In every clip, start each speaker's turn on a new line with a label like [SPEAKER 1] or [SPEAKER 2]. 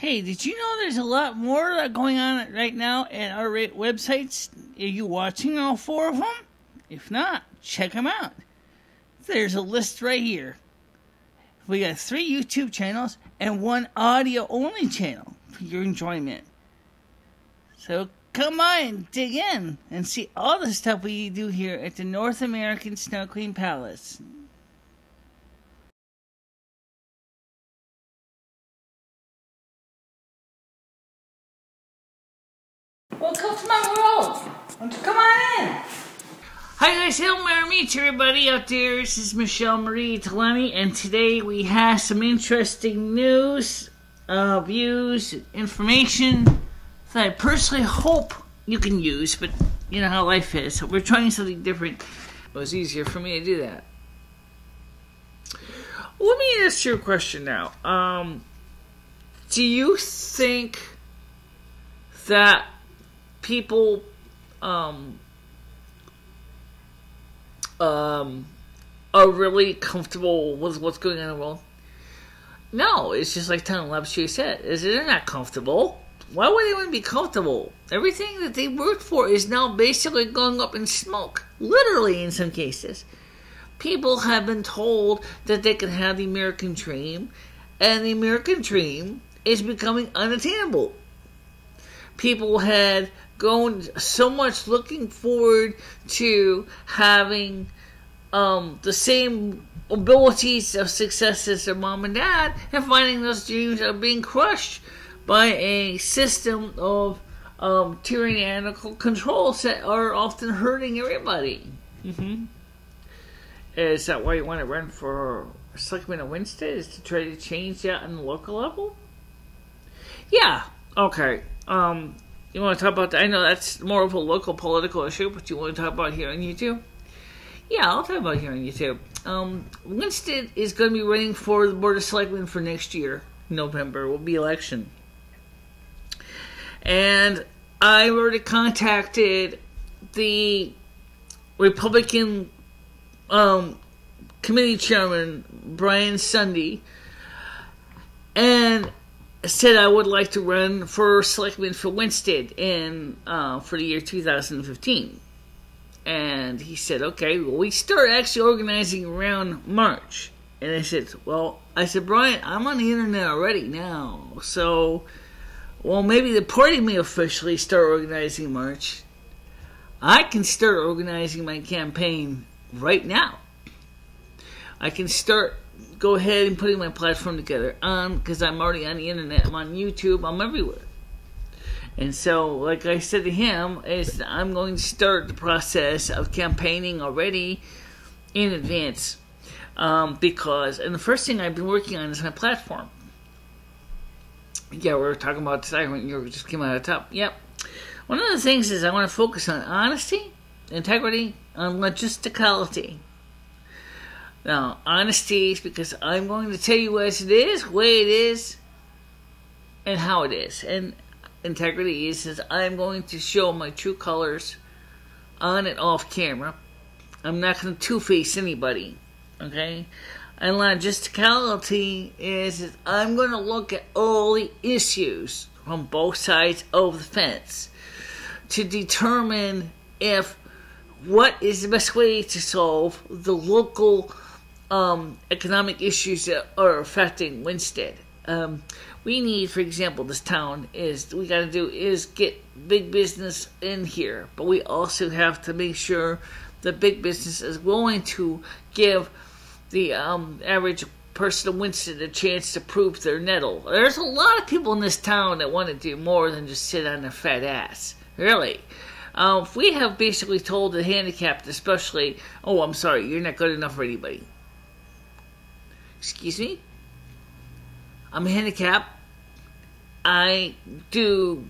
[SPEAKER 1] Hey, did you know there's a lot more going on right now at our websites? Are you watching all 4 of them? If not, check them out. There's a list right here. We got 3 YouTube channels and 1 audio-only channel for your enjoyment. So come on and dig in and see all the stuff we do here at the North American Snow Queen Palace. Welcome to my world. Won't you come on in? Hi guys, hello, meet everybody out there. This is Michelle Marie Talani, and today we have some interesting news, views, information that I personally hope you can use, but you know how life is. So we're trying something different. It was easier for me to do that. Let me ask you a question now. Do you think that people are really comfortable with what's going on in the world? No, it's just like Tom Lapshue said, is they're not comfortable. Why would they want to be comfortable? Everything that they worked for is now basically going up in smoke. Literally, in some cases. People have been told that they can have the American dream, and the American dream is becoming unattainable. People had gone so much looking forward to having the same abilities of success as their mom and dad, and finding those dreams are being crushed by a system of tyrannical controls that are often hurting everybody. Is that why you want to run for Selectmen of Winsted? Is to try to change that on the local level? Yeah, okay. You want to talk about that? I know that's more of a local political issue, but you want to talk about here on YouTube? Yeah, I'll talk about it here on YouTube. Winsted is going to be running for the Board of Selectmen for next year. November will be election. And I already contacted the Republican committee chairman, Brian Sunday, and said I would like to run for Selectmen for Winsted for the year 2015. And he said, okay, well, we start actually organizing around March. And I said, Brian, I'm on the internet already now. So, well, maybe the party may officially start organizing in March. I can start organizing my campaign right now. I can go ahead and putting my platform together because I'm already on the internet. I'm on YouTube. I'm everywhere. And so, like I said to him, I'm going to start the process of campaigning already in advance. And the first thing I've been working on is my platform. Yeah, we're talking about today when you just came out of the top. Yep. One of the things is I want to focus on honesty, integrity, and logisticality. Now, honesty is because I'm going to tell you as it is, the way it is, and how it is. And integrity is I'm going to show my true colors on and off camera. I'm not going to two-face anybody, okay? And logisticality is I'm going to look at all the issues from both sides of the fence to determine what is the best way to solve the local economic issues that are affecting Winsted. We need, for example, this town we got to do is get big business in here, but we also have to make sure the big business is willing to give the average person in Winsted a chance to prove their nettle. There's a lot of people in this town that want to do more than just sit on their fat ass. Really. If we have basically told the handicapped especially, oh, I'm sorry, you're not good enough for anybody. Excuse me? I'm handicapped. I do,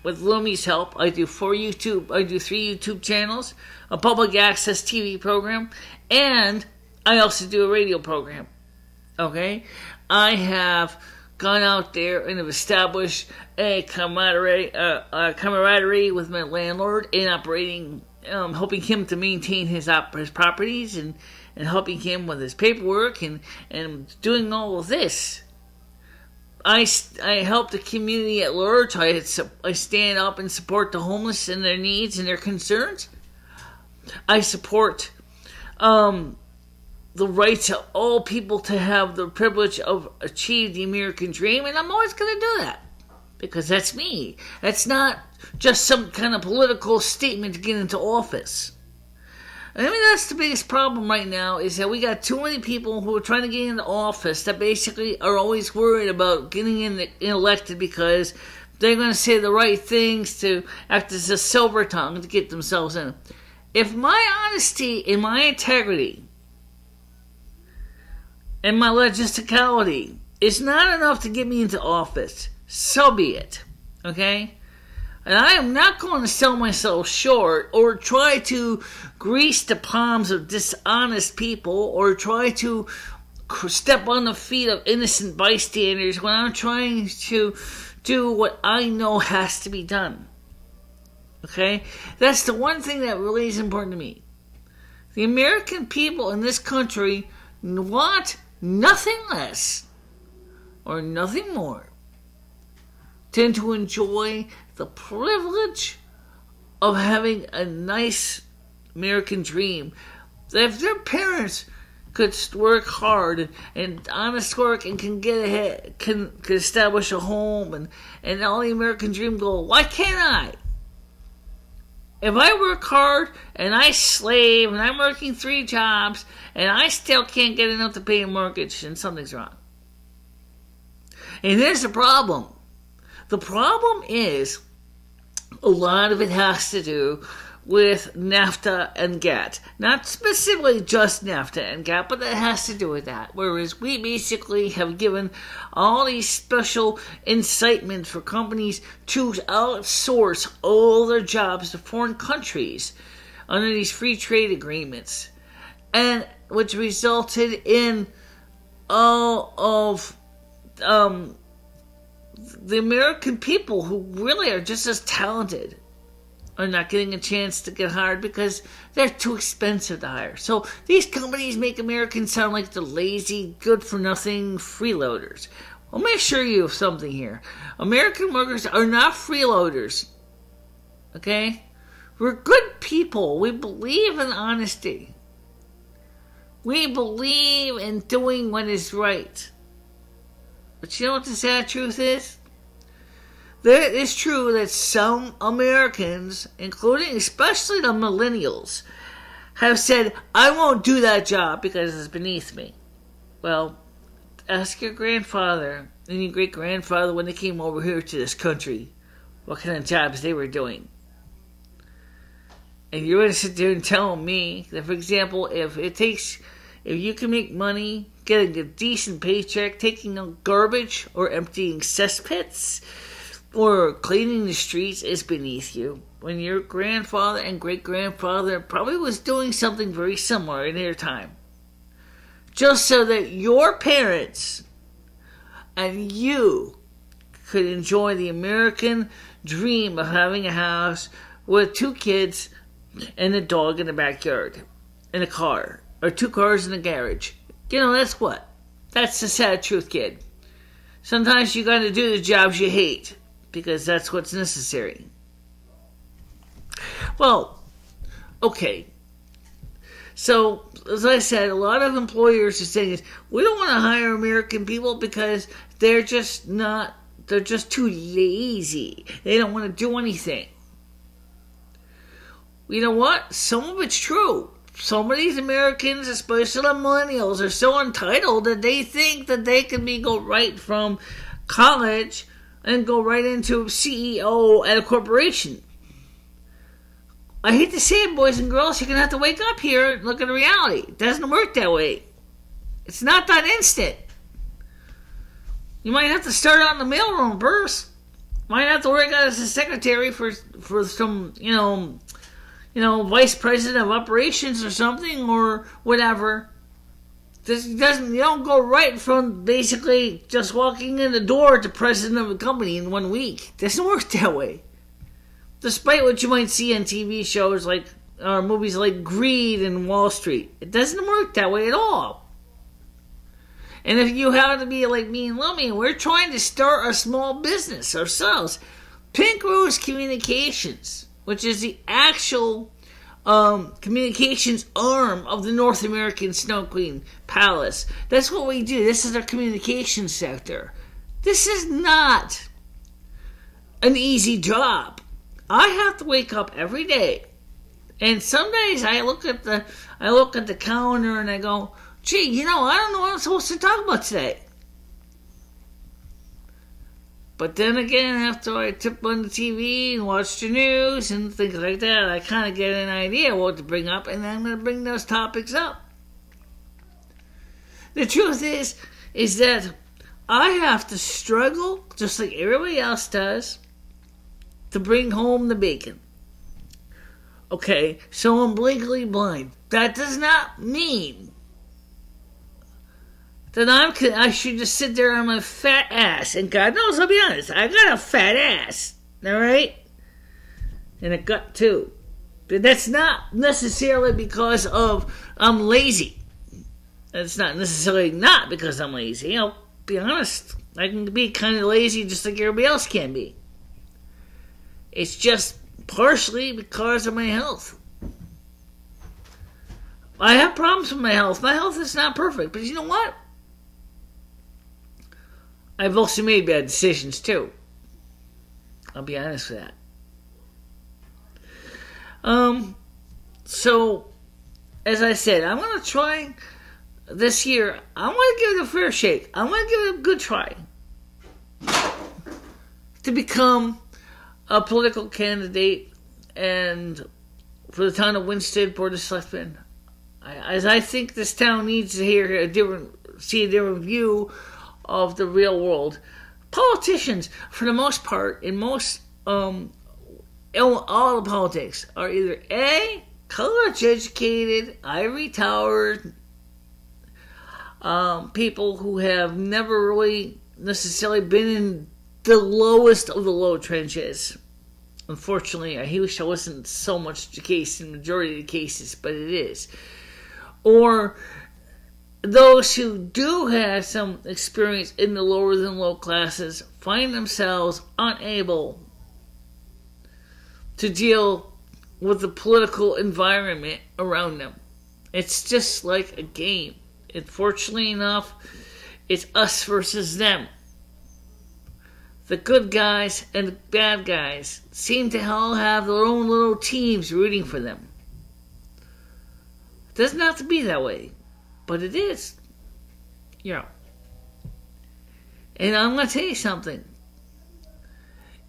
[SPEAKER 1] with Lumi's help, I do 3 YouTube channels, a public access TV program, and I also do a radio program. Okay? I have gone out there and have established a camaraderie with my landlord in operating, helping him to maintain his properties and helping him with his paperwork and doing all of this. I help the community at large. I stand up and support the homeless and their needs and their concerns. I support the rights of all people to have the privilege of achieve the American dream, and I'm always going to do that because that's me. That's not just some kind of political statement to get into office. I mean, that's the biggest problem right now, is that we got too many people who are trying to get into office that basically are always worried about getting elected because they're going to say the right things to act as a silver tongue to get themselves in. If my honesty and my integrity and my logisticality is not enough to get me into office, so be it, okay? And I am not going to sell myself short or try to grease the palms of dishonest people or try to step on the feet of innocent bystanders when I'm trying to do what I know has to be done. Okay? That's the one thing that really is important to me. The American people in this country want nothing less or nothing more than to enjoy the privilege of having a nice American dream. That if their parents could work hard and honest work and can get ahead, can establish a home and all the American dream goal, why can't I? If I work hard and I slave and I'm working 3 jobs and I still can't get enough to pay a mortgage, then something's wrong. And here's the problem. The problem is a lot of it has to do with NAFTA and GATT. Not specifically just NAFTA and GATT, but it has to do with that. Whereas we basically have given all these special incitement for companies to outsource all their jobs to foreign countries under these free trade agreements, and which resulted in all of the American people who really are just as talented are not getting a chance to get hired because they're too expensive to hire. So these companies make Americans sound like the lazy, good-for-nothing freeloaders. Well, let me assure you of something here. American workers are not freeloaders. Okay? We're good people. We believe in honesty. We believe in doing what is right. But you know what the sad truth is? It is true that some Americans, including especially the millennials, have said, I won't do that job because it's beneath me. Well, ask your grandfather and your great-grandfather when they came over here to this country what kind of jobs they were doing. And you're going to sit there and tell me that, for example, if you can make money getting a decent paycheck, taking out garbage or emptying cesspits or cleaning the streets is beneath you, when your grandfather and great-grandfather probably was doing something very similar in their time. Just so that your parents and you could enjoy the American dream of having a house with 2 kids and a dog in the backyard, and a car, or 2 cars in the garage. You know, that's what? That's the sad truth, kid. Sometimes you gotta do the jobs you hate, because that's what's necessary. Well, okay. So, as I said, a lot of employers are saying, we don't want to hire American people because they're just too lazy. They don't want to do anything. You know what? Some of it's true. Some of these Americans, especially the millennials, are so entitled that they think that they can go right from college and go right into CEO at a corporation. I hate to say it, boys and girls, you're going to have to wake up here and look at the reality. It doesn't work that way. It's not that instant. You might have to start out in the mailroom first. Might have to work out as a secretary for some, vice president of operations or something or whatever. You don't go right from basically just walking in the door to president of a company in 1 week. It doesn't work that way. Despite what you might see on TV shows or movies like Greed and Wall Street. It doesn't work that way at all. And if you happen to be like me and Lummy, we're trying to start a small business ourselves. Pink Rose Communications, which is the actual communications arm of the North American Snow Queen Palace. That's what we do. This is our communications sector. This is not an easy job. I have to wake up every day, and some days I look at the calendar and I go, gee, I don't know what I'm supposed to talk about today. But then again, after I tip on the TV and watch the news and things like that, I kind of get an idea what to bring up, and I'm going to bring those topics up. The truth is that I have to struggle, just like everybody else does, to bring home the bacon. Okay, so I'm legally blind. That does not mean that I should just sit there on my fat ass. And God knows, I'll be honest, I got a fat ass. Alright? And a gut too. But that's not necessarily because I'm lazy. It's not necessarily not because I'm lazy. I'll be honest. I can be kind of lazy just like everybody else can be. It's just partially because of my health. I have problems with my health. My health is not perfect. But you know what? I've also made bad decisions too. I'll be honest with that. So, as I said, I'm going to try this year. I want to give it a fair shake. I want to give it a good try to become a political candidate and for the town of Winsted Board of Selectmen. As I think this town needs to see a different view of the real world. Politicians, for the most part, in all the politics, are either A, college educated, ivory towered, people who have never really necessarily been in the lowest of the low trenches. Unfortunately, I wish it wasn't so much the case in the majority of the cases, but it is. Or those who do have some experience in the lower than low classes find themselves unable to deal with the political environment around them. It's just like a game. Fortunately enough, it's us versus them. The good guys and the bad guys seem to all have their own little teams rooting for them. It doesn't have to be that way. But it is. And I'm going to tell you something.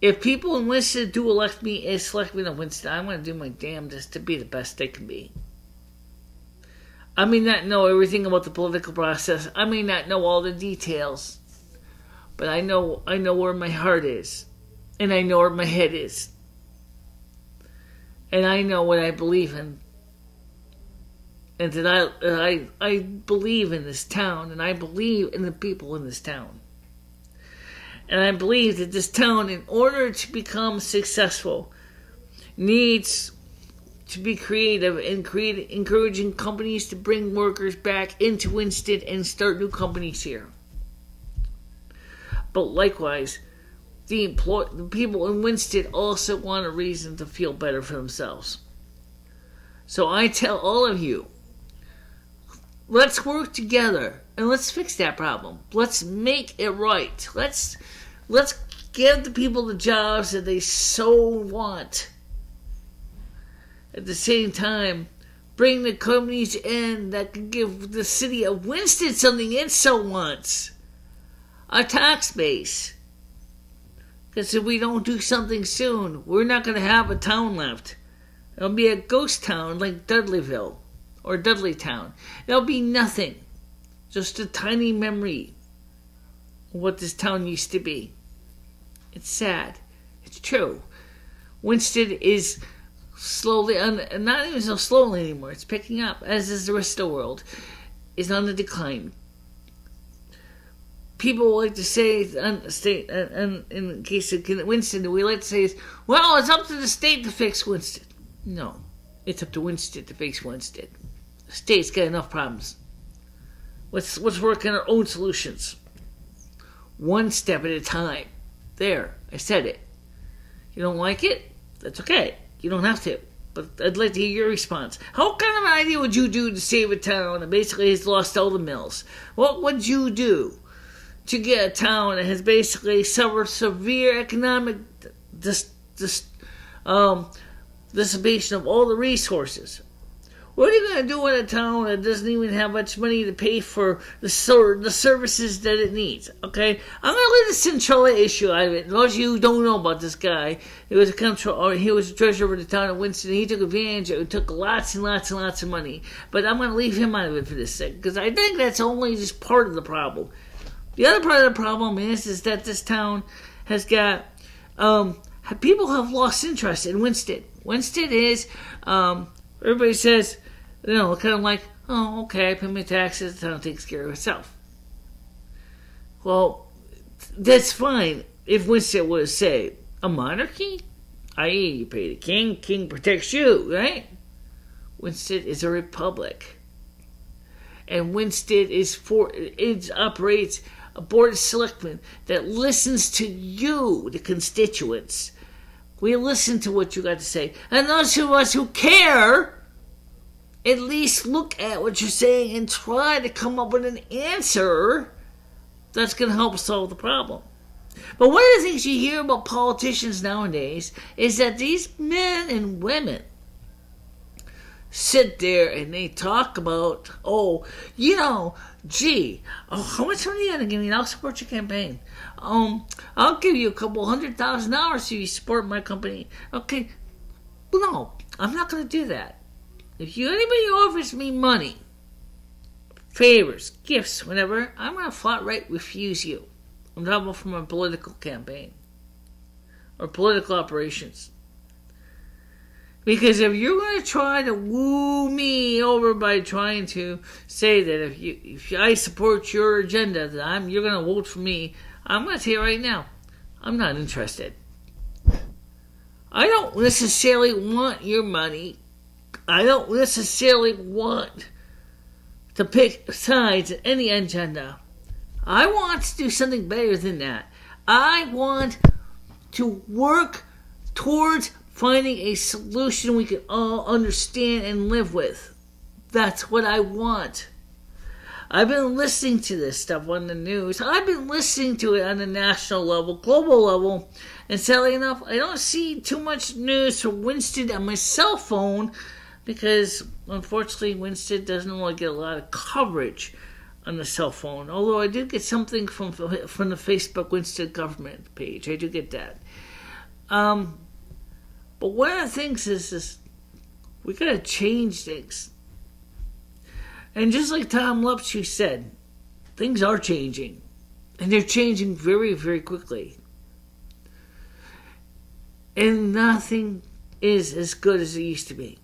[SPEAKER 1] If people in Winsted do elect me as selectman of Winsted, I'm going to do my damnedest to be the best they can be. I may not know everything about the political process. I may not know all the details. But I know where my heart is. And I know where my head is. And I know what I believe in. And that I believe in this town, and I believe in the people in this town. And I believe that this town, in order to become successful, needs to be creative and encouraging companies to bring workers back into Winsted and start new companies here. But likewise, the people in Winsted also want a reason to feel better for themselves. So I tell all of you, let's work together and let's fix that problem. Let's make it right. Let's give the people the jobs that they so want. At the same time, bring the companies in that can give the city of Winsted something it so wants. A tax base. Because if we don't do something soon, we're not going to have a town left. It'll be a ghost town like Dudleyville or Dudleytown. There'll be nothing. Just a tiny memory of what this town used to be. It's sad. It's true. Winsted is slowly, not even so slowly anymore, it's picking up, as is the rest of the world, is on the decline. People like to say, in case of Winsted, we like to say, well, it's up to the state to fix Winsted. No, it's up to Winsted to fix Winsted. The state's got enough problems. Let's work on our own solutions. One step at a time. There, I said it. You don't like it? That's okay. You don't have to. But I'd like to hear your response. How kind of an idea would you do to save a town that basically has lost all the mills? What would you do to get a town that has basically suffered severe economic dissipation of all the resources? What are you going to do in a town that doesn't even have much money to pay for the services that it needs? Okay, I'm going to leave the Centrella issue out of it. Those of you who don't know about this guy, he was a treasurer of the town of Winston. He took advantage of it, took lots and lots and lots of money. But I'm going to leave him out of it for this second, because I think that's only just part of the problem. The other part of the problem is that this town has got people have lost interest in Winsted. Winsted is everybody says, kind of like, oh, okay, I pay my taxes, the town takes care of itself. Well, that's fine if Winsted was, say, a monarchy, i.e., you pay the king protects you, right? Winsted is a republic. And Winsted operates a board of selectmen that listens to you, the constituents. We listen to what you got to say. And those of us who care at least look at what you're saying and try to come up with an answer that's going to help solve the problem. But one of the things you hear about politicians nowadays is that these men and women sit there and they talk about, how much money are you going to give me and I'll support your campaign. I'll give you a couple $100,000 if you support my company. Okay, well, no, I'm not going to do that. If anybody offers me money, favors, gifts, whatever, I'm going to flat right refuse you. I'm talking about from a political campaign or political operations. Because if you're going to try to woo me over by trying to say that if I support your agenda, that you're going to vote for me, I'm going to tell you right now, I'm not interested. I don't necessarily want your money. I don't necessarily want to pick sides in any agenda. I want to do something better than that. I want to work towards finding a solution we can all understand and live with. That's what I want. I've been listening to this stuff on the news. I've been listening to it on the national level, global level, and sadly enough, I don't see too much news from Winsted on my cell phone because, unfortunately, Winsted doesn't really get a lot of coverage on the cell phone. Although I did get something from the Facebook Winsted government page. I do get that. But one of the things is we got to change things. And just like Tom Lupshu said, things are changing. And they're changing very, very quickly. And nothing is as good as it used to be.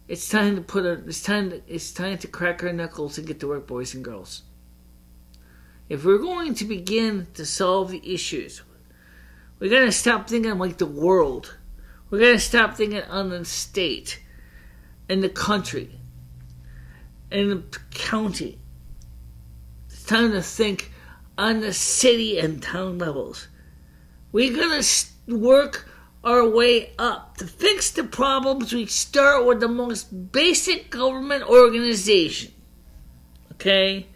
[SPEAKER 1] It's time to crack our knuckles and get to work, boys and girls. If we're going to begin to solve the issues, we're going to stop thinking like the world. We're going to stop thinking on the state and the country and the county. It's time to think on the city and town levels. We're going to work our way up. To fix the problems, we start with the most basic government organization. Okay?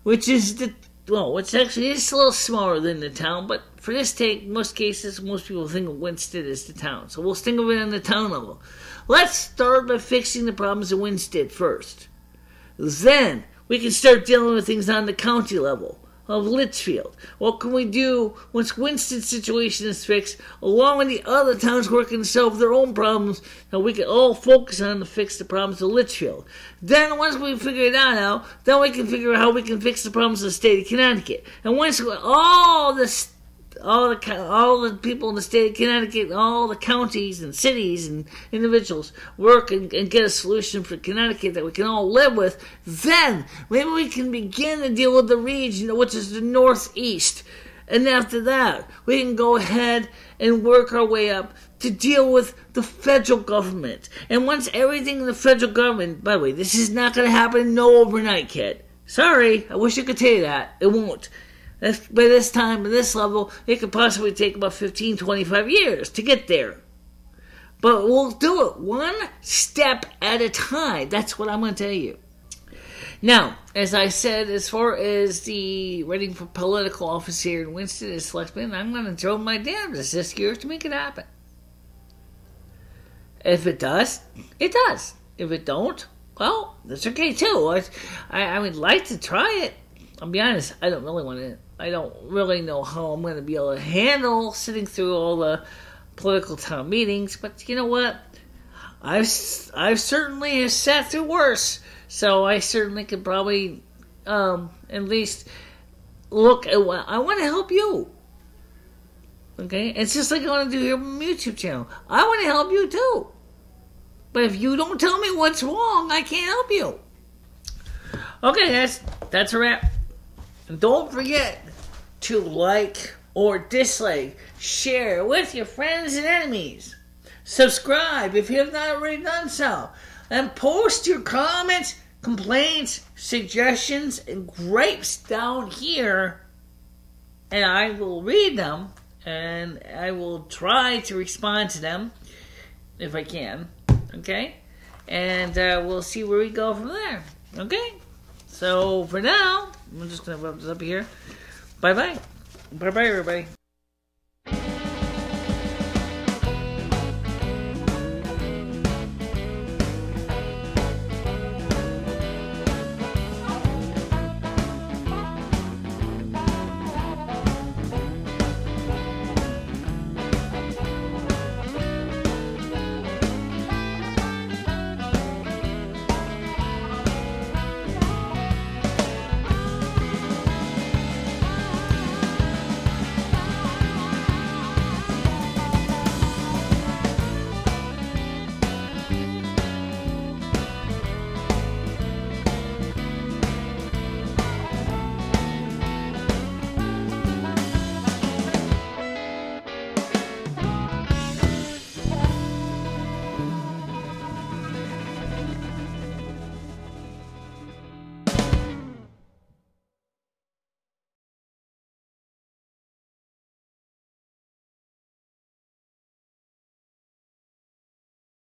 [SPEAKER 1] Which actually is a little smaller than the town, but for this take, most cases, most people think of Winsted as the town. So we'll think of it on the town level. Let's start by fixing the problems of Winsted first. Then we can start dealing with things on the county level of Litchfield. What can we do once Winsted's situation is fixed, along with the other towns working to solve their own problems, that we can all focus on to fix the problems of Litchfield. Then once we figure that out, then we can figure out how we can fix the problems of the state of Connecticut. And once all the people in the state of Connecticut, all the counties and cities and individuals work and get a solution for Connecticut that we can all live with, then maybe we can begin to deal with the region, which is the Northeast. And after that, we can go ahead and work our way up to deal with the federal government. And once everything in the federal government, by the way, this is not going to happen no overnight, kid. Sorry, I wish I could tell you that. It won't. By this time, at this level, it could possibly take about 15, 25 years to get there. But we'll do it one step at a time. That's what I'm going to tell you. Now, as I said, as far as the running for political office here in Winsted as Selectman, I'm going to throw my damnedest this year to make it happen. If it does, it does. If it don't, well, that's okay too. I would like to try it. I'll be honest, I don't really know how I'm going to be able to handle sitting through all the political town meetings, but you know what? I've certainly sat through worse, so I certainly could probably at least look at what I want to help you. Okay, it's just like I want to do here on my YouTube channel. I want to help you too, but if you don't tell me what's wrong, I can't help you. Okay, that's a wrap. And don't forget to like or dislike, share with your friends and enemies. Subscribe if you have not already done so. And post your comments, complaints, suggestions, and gripes down here. And I will read them. And I will try to respond to them if I can. Okay? And we'll see where we go from there. Okay? So for now, I'm just going to wrap this up here. Bye-bye. Bye-bye, everybody.